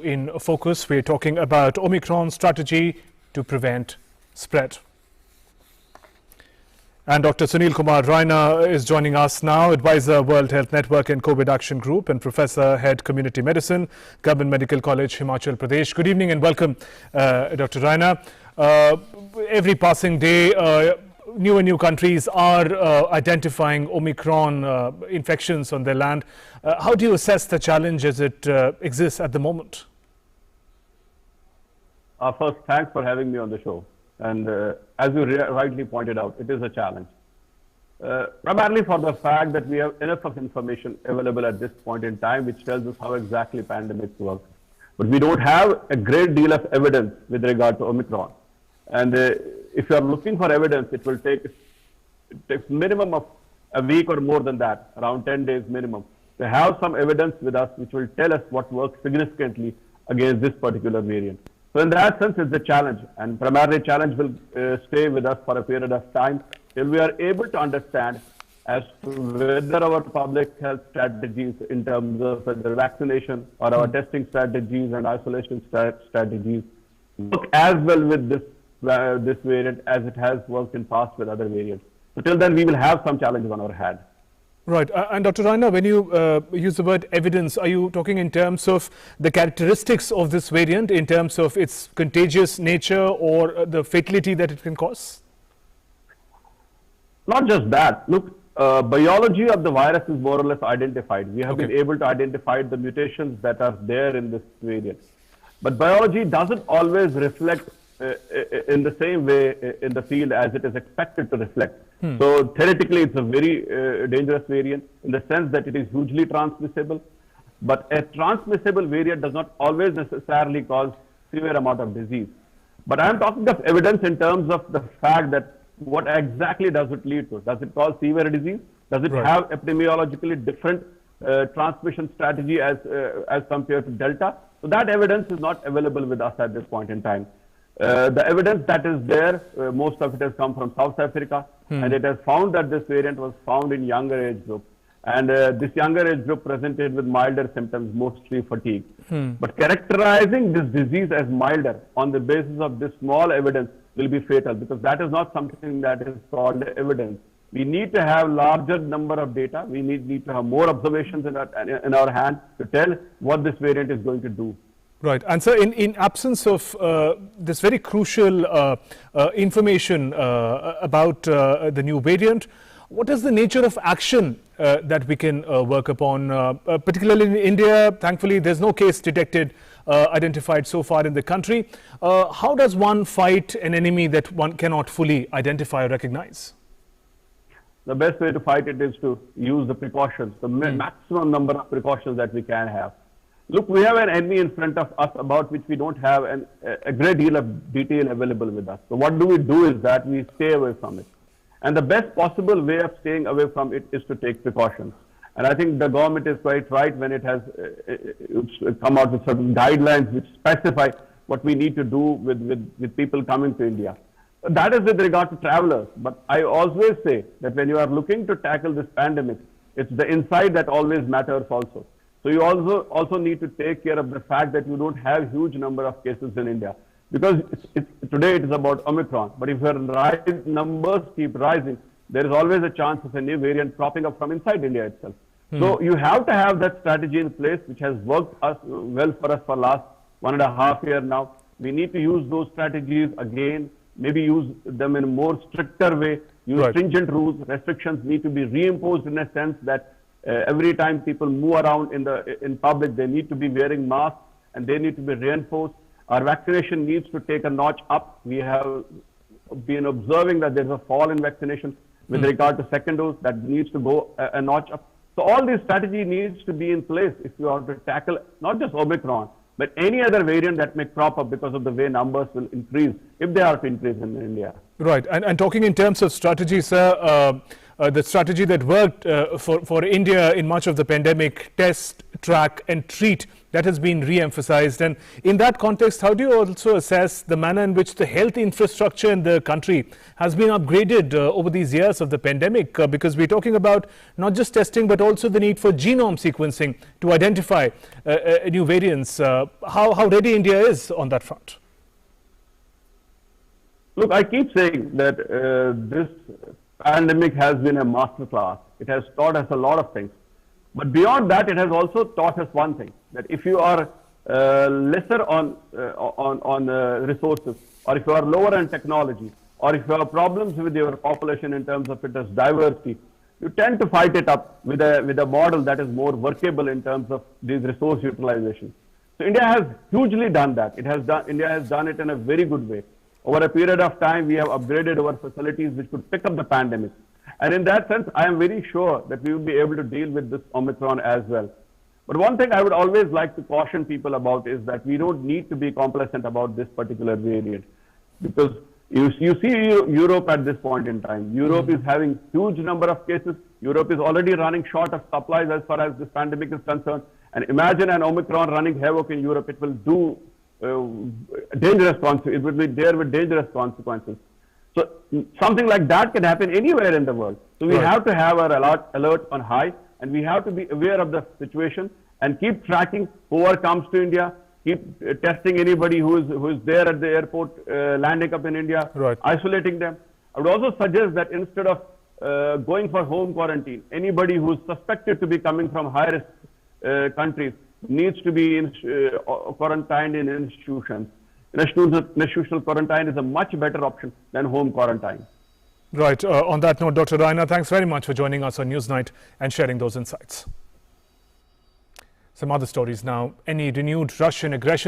In focus, we're talking about Omicron strategy to prevent spread. And Dr. Sunil Kumar Raina is joining us now, advisor, World Health Network and COVID Action Group, and Professor, Head Community Medicine, Government Medical College, Himachal Pradesh. Good evening and welcome, Dr. Raina. Every passing day, new countries are identifying Omicron infections on their land. How do you assess the challenge as it exists at the moment? First, thanks for having me on the show. And as you rightly pointed out, it is a challenge. Primarily for the fact that we have enough of information available at this point in time, which tells us how exactly pandemics work. But we don't have a great deal of evidence with regard to Omicron. And if you are looking for evidence, it will take minimum of a week or more than that, around 10 days minimum, to have some evidence with us which will tell us what works significantly against this particular variant. So in that sense, it's a challenge, and primarily challenge will stay with us for a period of time till we are able to understand as to whether our public health strategies in terms of whether vaccination or our testing strategies and isolation strategies work as well with this variant as it has worked in past with other variants. So till then, we will have some challenges on our hand. Right. And Dr. Raina, when you use the word evidence, are you talking in terms of the characteristics of this variant, in terms of its contagious nature or the fatality that it can cause? Not just that. Look, biology of the virus is more or less identified. We have been able to identify the mutations that are there in this variant. But biology doesn't always reflect in the same way in the field as it is expected to reflect. So theoretically, it's a very dangerous variant in the sense that it is hugely transmissible. But a transmissible variant does not always necessarily cause severe amount of disease. But I'm talking of evidence in terms of the fact that what exactly does it lead to? Does it cause severe disease? Does it have epidemiologically different transmission strategy as compared to Delta? So that evidence is not available with us at this point in time. The evidence that is there, most of it has come from South Africa, and it has found that this variant was found in younger age group. And this younger age group presented with milder symptoms, mostly fatigue. But characterizing this disease as milder on the basis of this small evidence will be fatal, because that is not something that is called evidence. We need to have larger number of data. We need to have more observations in our hand to tell what this variant is going to do. Right. And so in absence of this very crucial information about the new variant, what is the nature of action that we can work upon, particularly in India? Thankfully, there's no case detected, identified so far in the country. How does one fight an enemy that one cannot fully identify or recognize? The best way to fight it is to use the precautions, the maximum number of precautions that we can have. Look, we have an enemy in front of us about which we don't have a great deal of detail available with us. So what we do is that we stay away from it. And the best possible way of staying away from it is to take precautions. And I think the government is quite right when it has come out with certain guidelines which specify what we need to do with people coming to India. That is with regard to travelers. But I always say that when you are looking to tackle this pandemic, it's the inside that always matters also. So you also need to take care of the fact that you don't have huge number of cases in India, because today it is about Omicron. But if your numbers keep rising, there is always a chance of a new variant cropping up from inside India itself. So you have to have that strategy in place, which has worked well for us for last 1.5 years now. We need to use those strategies again, maybe use them in a more stricter way, use stringent rules. Restrictions need to be reimposed in a sense that every time people move around in public, they need to be wearing masks and they need to be reinforced. Our vaccination needs to take a notch up. We have been observing that there's a fall in vaccination with regard to second dose that needs to go a notch up. So all these strategy needs to be in place if you want to tackle not just Omicron, but any other variant that may crop up because of the way numbers will increase, if they are to increase in India. Right. And talking in terms of strategy, sir, the strategy that worked for India in much of the pandemic, test, track and treat, that has been re-emphasized. And in that context, how do you also assess the manner in which the health infrastructure in the country has been upgraded over these years of the pandemic? Because we're talking about not just testing, but also the need for genome sequencing to identify new variants. How ready India is on that front? Look, I keep saying that this pandemic has been a masterclass. It has taught us a lot of things. But beyond that, it has also taught us one thing, that if you are lesser on resources, or if you are lower on technology, or if you have problems with your population in terms of its diversity, you tend to fight it up with a model that is more workable in terms of these resource utilization. So India has hugely done that. India has done it in a very good way. Over a period of time, we have upgraded our facilities which could pick up the pandemic. And in that sense, I am very sure that we will be able to deal with this Omicron as well. But one thing I would always like to caution people about is that we don't need to be complacent about this particular variant. Because you see Europe at this point in time. Europe is having huge number of cases. Europe is already running short of supplies as far as this pandemic is concerned. And imagine an Omicron running havoc in Europe. It will do dangerous consequences. It will be there with dangerous consequences. So something like that can happen anywhere in the world. So we have to have our alert on high, and we have to be aware of the situation and keep tracking whoever comes to India, keep testing anybody who is there at the airport landing up in India, isolating them. I would also suggest that instead of going for home quarantine, anybody who is suspected to be coming from high-risk countries needs to be quarantined in institutions. Institutional quarantine is a much better option than home quarantine. Right. On that note, Dr. Raina, thanks very much for joining us on Newsnight and sharing those insights. Some other stories now. Any renewed Russian aggression